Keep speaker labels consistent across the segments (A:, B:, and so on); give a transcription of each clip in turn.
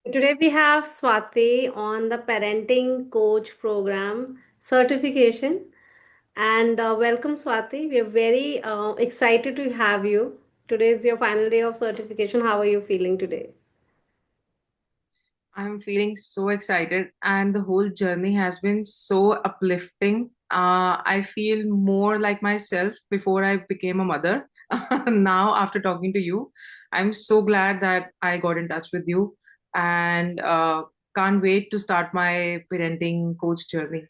A: Today we have Swati on the parenting coach program certification. And welcome, Swati. We are very excited to have you. Today is your final day of certification. How are you feeling today?
B: I'm feeling so excited, and the whole journey has been so uplifting. I feel more like myself before I became a mother. Now, after talking to you, I'm so glad that I got in touch with you and can't wait to start my parenting coach journey.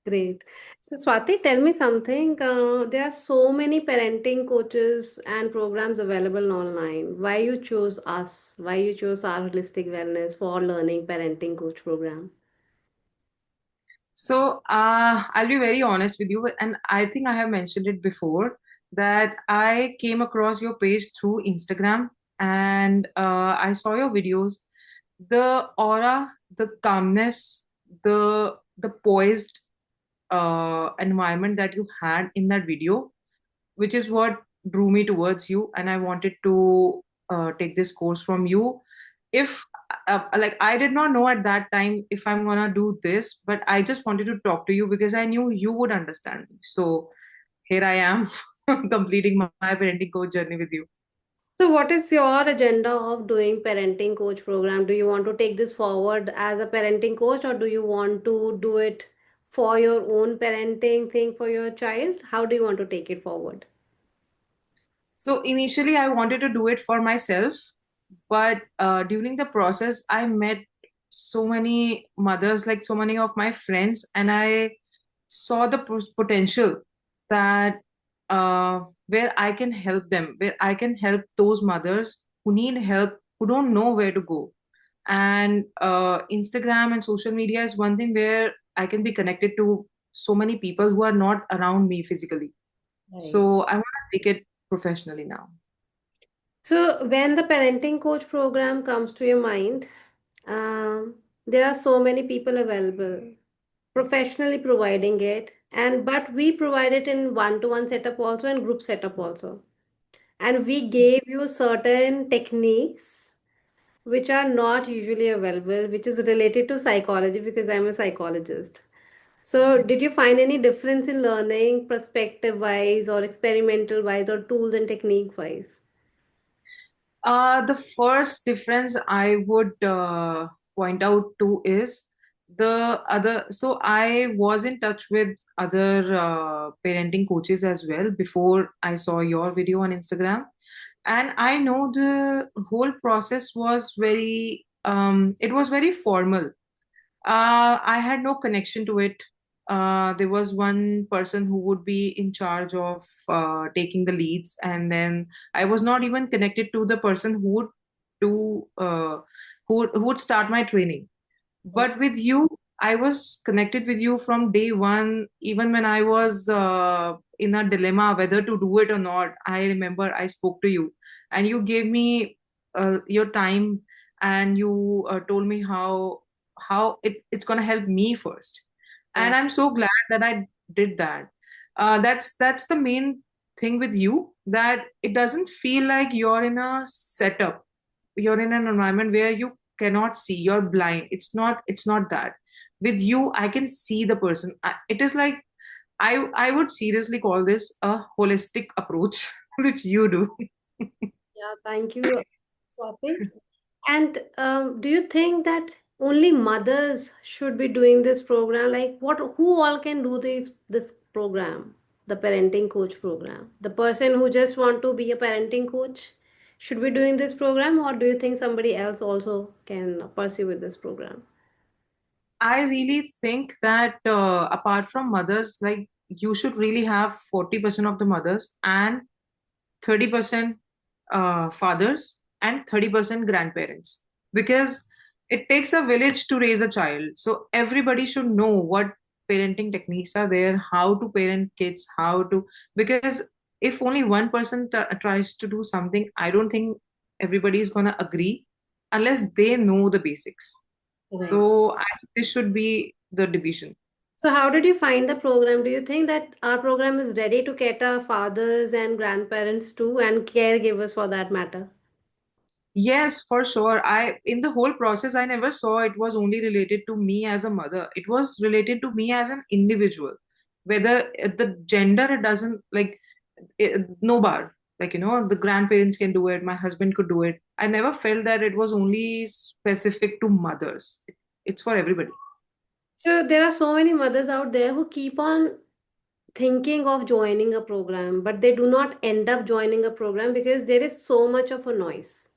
A: Great. So, Swati, tell me something. There are so many parenting coaches and programs available online. Why you chose us? Why you chose Saar Holistic Wellness for learning parenting coach program?
B: I'll be very honest with you, and I think I have mentioned it before that I came across your page through Instagram and I saw your videos. The aura, the calmness, the poised environment that you had in that video, which is what drew me towards you, and I wanted to take this course from you. If like I did not know at that time if I'm gonna do this, but I just wanted to talk to you because I knew you would understand me. So here I am completing my parenting coach journey with you.
A: So, what is your agenda of doing parenting coach program? Do you want to take this forward as a parenting coach, or do you want to do it for your own parenting thing for your child? How do you want to take it forward?
B: So initially I wanted to do it for myself, but during the process I met so many mothers, like so many of my friends, and I saw the potential that where I can help them, where I can help those mothers who need help, who don't know where to go. And Instagram and social media is one thing where I can be connected to so many people who are not around me physically.
A: Right.
B: So I want to take it professionally now.
A: So, when the parenting coach program comes to your mind, um, there are so many people available professionally providing it, and but we provide it in one-to-one setup also and group setup also. And we gave you certain techniques which are not usually available, which is related to psychology because I'm a psychologist. So, did you find any difference in learning perspective wise or experimental wise or tools and technique wise?
B: The first difference I would point out to is the other. So I was in touch with other parenting coaches as well before I saw your video on Instagram, and I know the whole process was very. It was very formal. I had no connection to it. There was one person who would be in charge of taking the leads, and then I was not even connected to the person who would do who would start my training. But with you, I was connected with you from day one, even when I was in a dilemma whether to do it or not. I remember I spoke to you, and you gave me your time, and you told me how it's gonna help me first. And I'm so glad that I did that. That's the main thing with you, that it doesn't feel like you're in a setup, you're in an environment where you cannot see, you're blind. It's not that. With you I can see the person. It is like I would seriously call this a holistic approach which you do.
A: Yeah, thank you, Swati. And do you think that only mothers should be doing this program? Like, who all can do this program, the parenting coach program? The person who just want to be a parenting coach should be doing this program, or do you think somebody else also can pursue with this program?
B: I really think that apart from mothers, like you should really have 40% of the mothers and 30% fathers and 30% grandparents, because it takes a village to raise a child. So everybody should know what parenting techniques are there, how to parent kids, how to, because if only one person tries to do something, I don't think everybody is going to agree unless they know the basics.
A: Right.
B: So I think this should be the division.
A: So, how did you find the program? Do you think that our program is ready to cater fathers and grandparents too, and caregivers for that matter?
B: Yes, for sure. In the whole process, I never saw it was only related to me as a mother. It was related to me as an individual. Whether the gender, it doesn't like no bar. Like, the grandparents can do it, my husband could do it. I never felt that it was only specific to mothers. It's for everybody.
A: So there are so many mothers out there who keep on thinking of joining a program, but they do not end up joining a program because there is so much of a noise.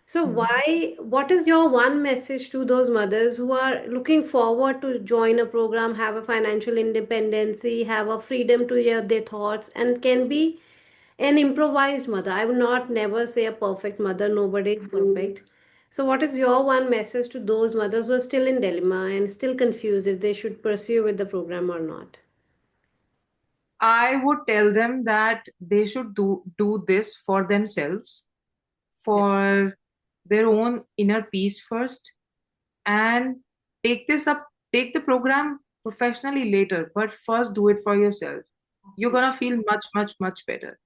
A: So what is your one message to those mothers who are looking forward to join a program, have a financial independency, have a freedom to hear their thoughts, and can be an improvised mother? I would not never say a perfect mother, nobody is perfect. So what is your one message to those mothers who are still in dilemma and still confused if they should pursue with the program or not?
B: I would tell them that they should do this for themselves,
A: Yeah.
B: for their own inner peace first, and take the program professionally later, but first do it for yourself. You're gonna feel much, much, much better.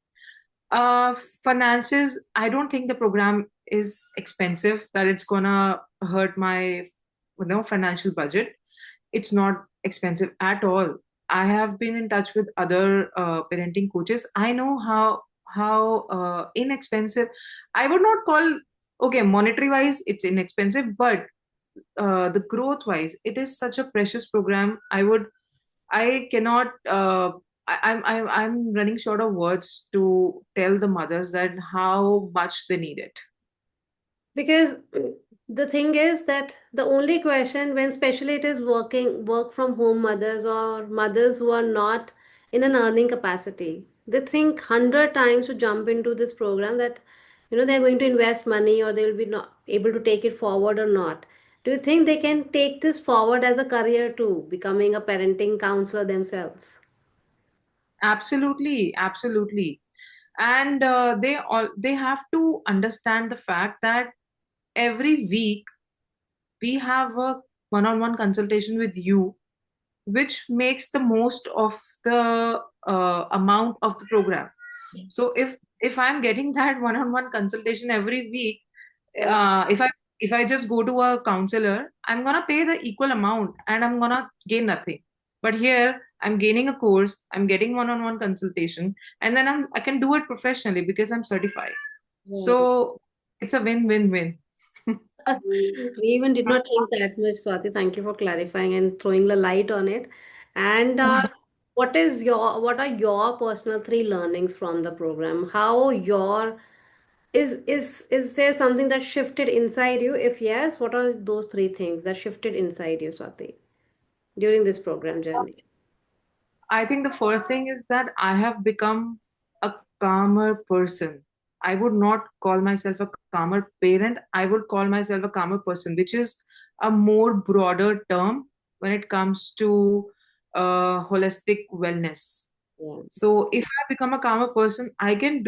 B: uh Finances, I don't think the program is expensive that it's gonna hurt my financial budget. It's not expensive at all. I have been in touch with other parenting coaches. I know how inexpensive. I would not call, okay, monetary wise it's inexpensive, but the growth wise it is such a precious program. I cannot I'm running short of words to tell the mothers that how much they need it.
A: Because the thing is that the only question when especially it is work from home mothers or mothers who are not in an earning capacity, they think 100 times to jump into this program that they're going to invest money or they will be not able to take it forward or not. Do you think they can take this forward as a career too, becoming a parenting counselor themselves?
B: Absolutely, absolutely. And they have to understand the fact that every week we have a one-on-one consultation with you, which makes the most of the amount of the program. So if I'm getting that one-on-one consultation every week,
A: Yeah.
B: if I just go to a counselor, I'm gonna pay the equal amount and I'm gonna gain nothing. But here I'm gaining a course, I'm getting one-on-one consultation, and then I can do it professionally because I'm certified.
A: Right.
B: So it's a win-win-win.
A: We even did not think that much, Swati. Thank you for clarifying and throwing the light on it. And what are your personal three learnings from the program? How your is there something that shifted inside you? If yes, what are those three things that shifted inside you, Swati, during this program journey?
B: I think the first thing is that I have become a calmer person. I would not call myself a calmer parent. I would call myself a calmer person, which is a more broader term when it comes to holistic wellness.
A: Yeah.
B: So if I become a calmer person, I can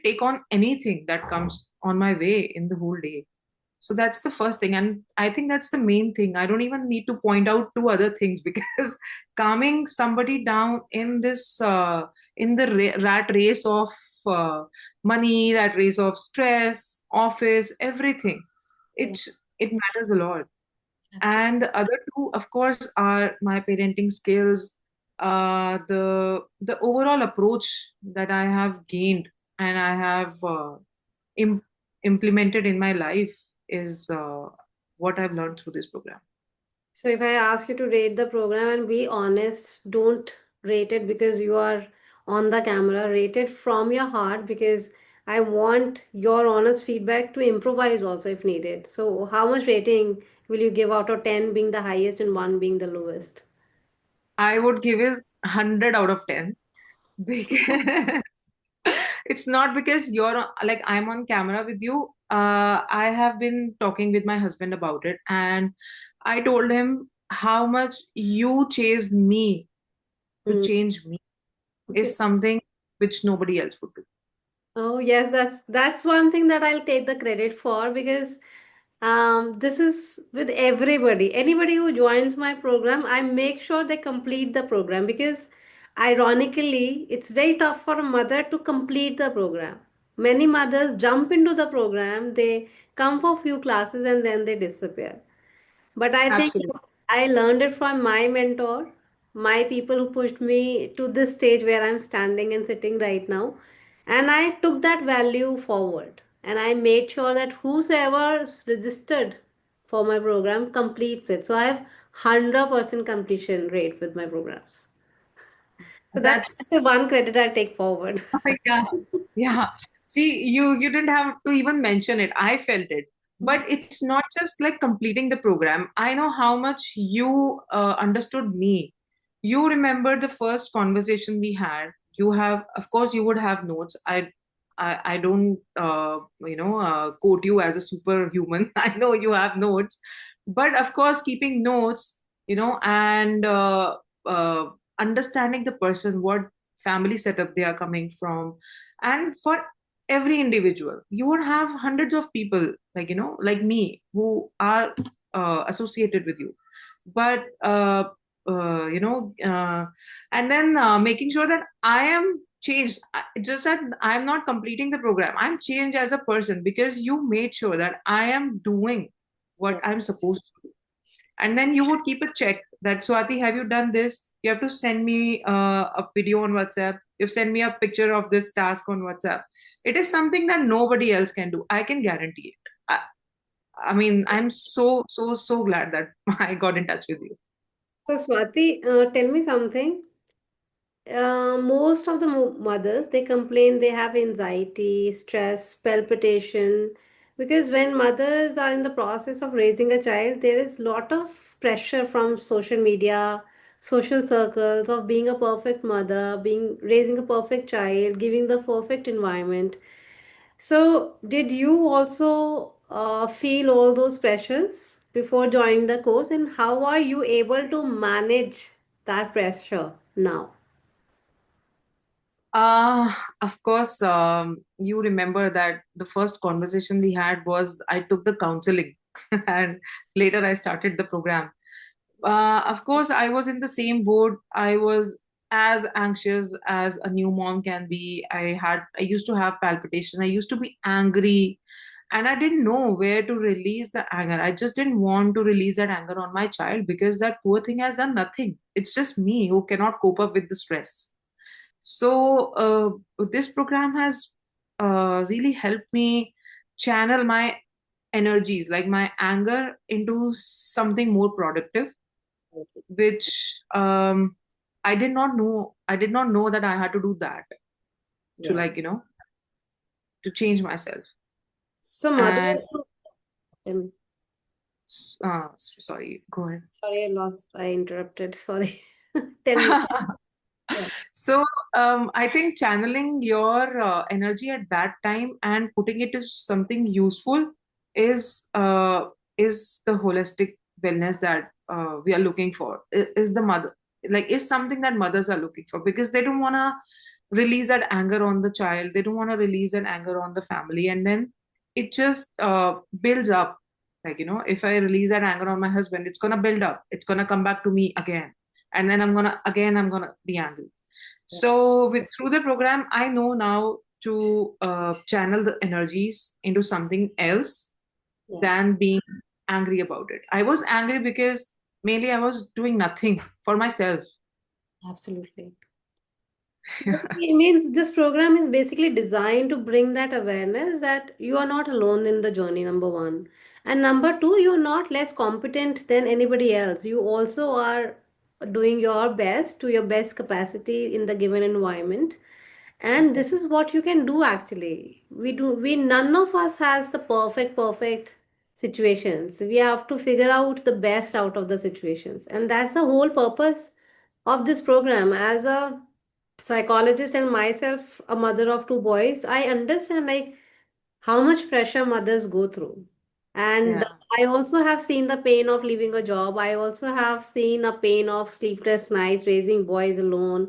B: take on anything that comes on my way in the whole day. So that's the first thing. And I think that's the main thing. I don't even need to point out two other things because calming somebody down in in the rat race of uh, money, rat race of stress, office, everything,
A: Yeah.
B: it, it matters a lot.
A: Absolutely.
B: And the other two, of course, are my parenting skills, the overall approach that I have gained and I have im- implemented in my life is what I've learned through this program.
A: So if I ask you to rate the program and be honest, don't rate it because you are on the camera. Rate it from your heart because I want your honest feedback to improvise also if needed. So how much rating will you give out of 10 being the highest and 1 being the lowest?
B: I would give it 100 out of 10 because it's not because like I'm on camera with you. I have been talking with my husband about it, and I told him how much you chased me to
A: Hmm.
B: change me is
A: Okay.
B: something which nobody else would do.
A: Oh yes, that's one thing that I'll take the credit for because this is with everybody. Anybody who joins my program, I make sure they complete the program because ironically, it's very tough for a mother to complete the program. Many mothers jump into the program, they come for few classes and then they disappear. But I think
B: Absolutely.
A: I learned it from my mentor, my people who pushed me to this stage where I'm standing and sitting right now. And I took that value forward. And I made sure that whosoever registered for my program completes it. So I have 100% completion rate with my programs. So that's the
B: That's
A: one credit I take forward.
B: yeah, yeah. See, you didn't have to even mention it. I felt it. But it's not just like completing the program. I know how much you understood me. You remember the first conversation we had. You have, of course, you would have notes. I don't, quote you as a superhuman. I know you have notes, but of course, keeping notes, and understanding the person, what family setup they are coming from, and for every individual you would have hundreds of people like me who are associated with you, but you know and then making sure that I am changed. Just that I'm not completing the program, I'm changed as a person because you made sure that I am doing what
A: Yeah.
B: I'm supposed to do. And then you would keep a check that, Swati, have you done this? You have to send me a video on WhatsApp. You send me a picture of this task on WhatsApp. It is something that nobody else can do. I can guarantee it. I mean, I'm so, so, so glad that I got in touch with you.
A: So Swati, tell me something. Most of the mothers they complain they have anxiety, stress, palpitation because when mothers are in the process of raising a child, there is lot of pressure from social media, social circles of being a perfect mother, being raising a perfect child, giving the perfect environment. So, did you also feel all those pressures before joining the course, and how are you able to manage that pressure now?
B: Uh, of course, you remember that the first conversation we had was I took the counseling and later I started the program. Of course, I was in the same boat. I was as anxious as a new mom can be. I used to have palpitation. I used to be angry, and I didn't know where to release the anger. I just didn't want to release that anger on my child because that poor thing has done nothing. It's just me who cannot cope up with the stress. So, this program has really helped me channel my energies, like my anger, into something more productive, which I did not know. I did not know that I had to do that to,
A: Yeah.
B: to change myself.
A: So, mother,
B: And
A: um,
B: sorry, go ahead.
A: sorry, I lost, I interrupted. Sorry. Tell me. Yeah.
B: So, I think channeling your energy at that time and putting it to something useful is uh, is the holistic wellness that we are looking for. Is the mother, like, is something that mothers are looking for because they don't want to release that anger on the child. They don't want to release that anger on the family, and then it just builds up. Like, if I release that anger on my husband, it's gonna build up. It's gonna come back to me again, and then I'm gonna be angry.
A: Yeah.
B: So with through the program, I know now to channel the energies into something else
A: Yeah.
B: than being angry about it. I was angry because mainly I was doing nothing for myself.
A: Absolutely. It means this program is basically designed to bring that awareness that you are not alone in the journey, number one. And number two, you're not less competent than anybody else. You also are doing your best to your best capacity in the given environment. And this is what you can do actually. None of us has the perfect situations. We have to figure out the best out of the situations. And that's the whole purpose of this program. As a psychologist and myself a mother of two boys, I understand like how much pressure mothers go through. And
B: Yeah,
A: I also have seen the pain of leaving a job. I also have seen a pain of sleepless nights, raising boys alone,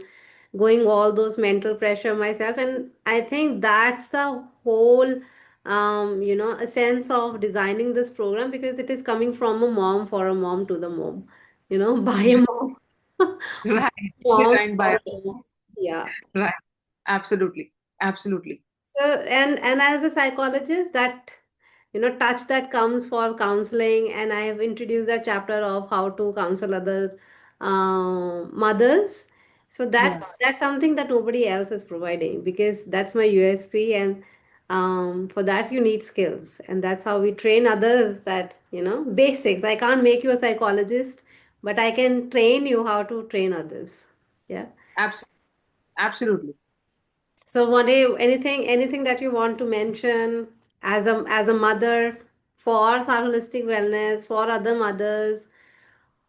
A: going all those mental pressure myself. And I think that's the whole a sense of designing this program because it is coming from a mom for a mom to the mom, by a mom.
B: right.
A: Mom
B: Designed
A: for
B: by
A: a mom. Yeah.
B: right. Absolutely, absolutely.
A: So, and as a psychologist, that touch that comes for counseling, and I have introduced that chapter of how to counsel other mothers. So
B: Yeah,
A: that's something that nobody else is providing, because that's my USP, and for that you need skills, and that's how we train others. That basics. I can't make you a psychologist, but I can train you how to train others. Yeah.
B: absolutely, absolutely.
A: So what do you, anything that you want to mention as a mother for Saar Holistic Wellness, for other mothers,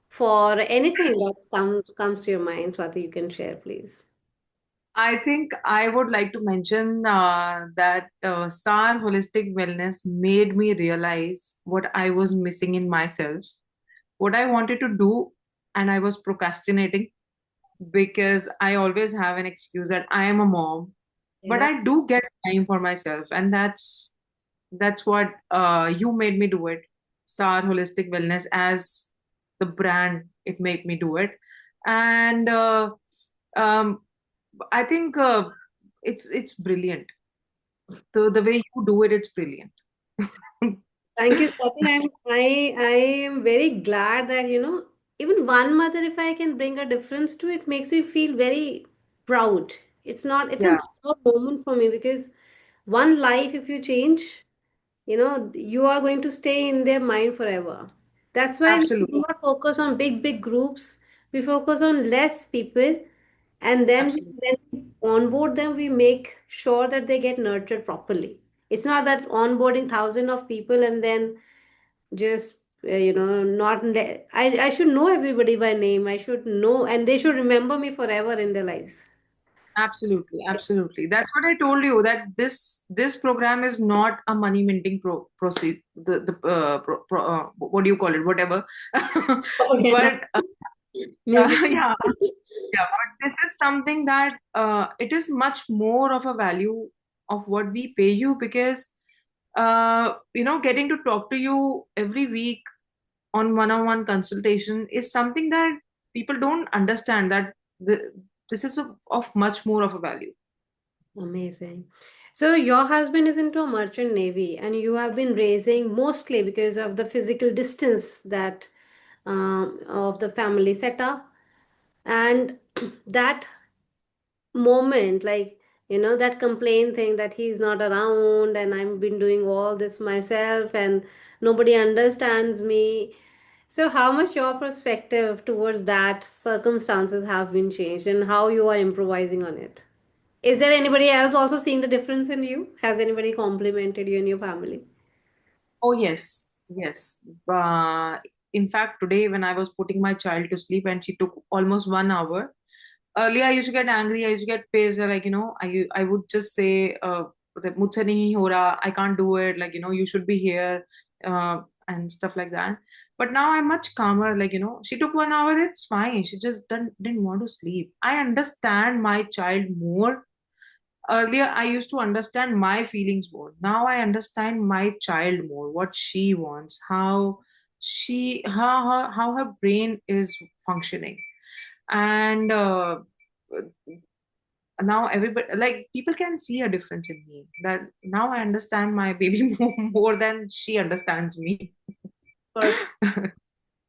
A: for anything that comes to your mind, Swati, you can share, please.
B: I think I would like to mention that Saar Holistic Wellness made me realize what I was missing in myself, what I wanted to do, and I was procrastinating because I always have an excuse that I am a mom, but
A: Yeah,
B: I do get time for myself, and that's what you made me do it. Saar Holistic Wellness as the brand, it made me do it, and um, I think it's brilliant. The way you do it, it's brilliant.
A: thank you, Swati. I am very glad that even one mother, if I can bring a difference to it, makes me feel very proud. It's a
B: Yeah,
A: proud moment for me, because one life, if you change, you are going to stay in their mind forever. That's why we
B: absolutely,
A: do not focus on big groups. We focus on less people, and then
B: absolutely,
A: when we onboard them, we make sure that they get nurtured properly. It's not that onboarding thousand of people and then just not I should know everybody by name. I should know, and they should remember me forever in their lives.
B: absolutely, absolutely. That's what I told you, that this program is not a money minting proceed the what do you call it, whatever.
A: Okay, now
B: But
A: maybe.
B: yeah, yeah, but this is something that it is much more of a value of what we pay you, because getting to talk to you every week on one-on-one consultation is something that people don't understand, that this is of much more of a value.
A: Amazing. So your husband is into a merchant navy, and you have been raising mostly because of the physical distance that of the family setup, and that moment, like that complaint thing that he's not around, and I've been doing all this myself, and nobody understands me. So how much your perspective towards that circumstances have been changed, and how you are improvising on it? Is there anybody else also seeing the difference in you? Has anybody complimented you in your family?
B: Oh, yes, yes. uh, in fact, today when I was putting my child to sleep and she took almost 1 hour, earlier I used to get angry, I used to get pissed, like, I would just say that "Mujhse nahi ho raha, I can't do it, like, you should be here," and stuff like that. But now I'm much calmer, like, she took 1 hour, it's fine, she just didn't want to sleep. I understand my child more. Earlier I used to understand my feelings more, now I understand my child more, what she wants, how her brain is functioning. And now everybody, like, people can see a difference in me, that now I understand my baby more than she understands me.
A: Perfect.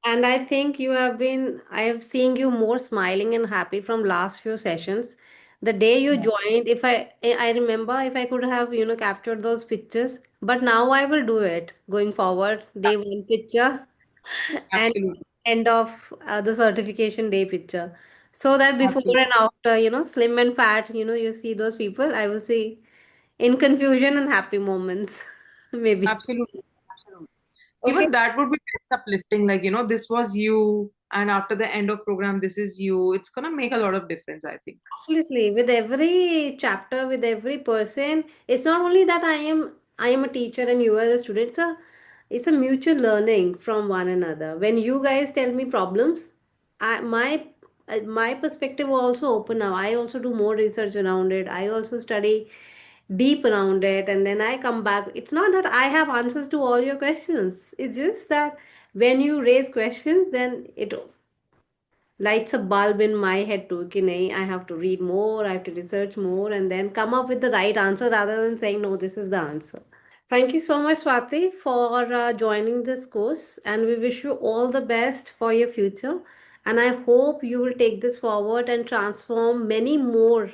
A: And I think I have seen you more smiling and happy from last few sessions. The day you joined, if I remember, if I could have, captured those pictures, but now I will do it going forward. Day one picture and
B: Absolutely,
A: end of the certification day picture. So that before
B: absolutely,
A: and after, slim and fat, you see those people, I will see in confusion and happy moments, maybe.
B: absolutely, absolutely.
A: Okay.
B: Even that would be less uplifting, like, this was you, and after the end of program this is you, it's gonna make a lot of difference, I think.
A: Absolutely. With every chapter, with every person, it's not only that I am a teacher and you are a student. It's a mutual learning from one another. When you guys tell me problems, my perspective will also open now. I also do more research around it. I also study deep around it, and then I come back. It's not that I have answers to all your questions. It's just that when you raise questions, then it lights a bulb in my head too कि नहीं, I have to read more, I have to research more, and then come up with the right answer rather than saying no, this is the answer. Thank you so much, Swati, for joining this course, and we wish you all the best for your future. And I hope you will take this forward and transform many more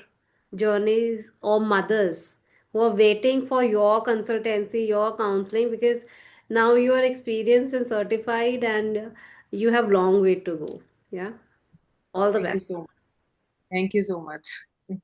A: journeys or mothers who are waiting for your consultancy, your counseling, because now you are experienced and certified, and you have long way to go. Yeah, all the
B: Thank you
A: best.
B: so much. Thank you so much.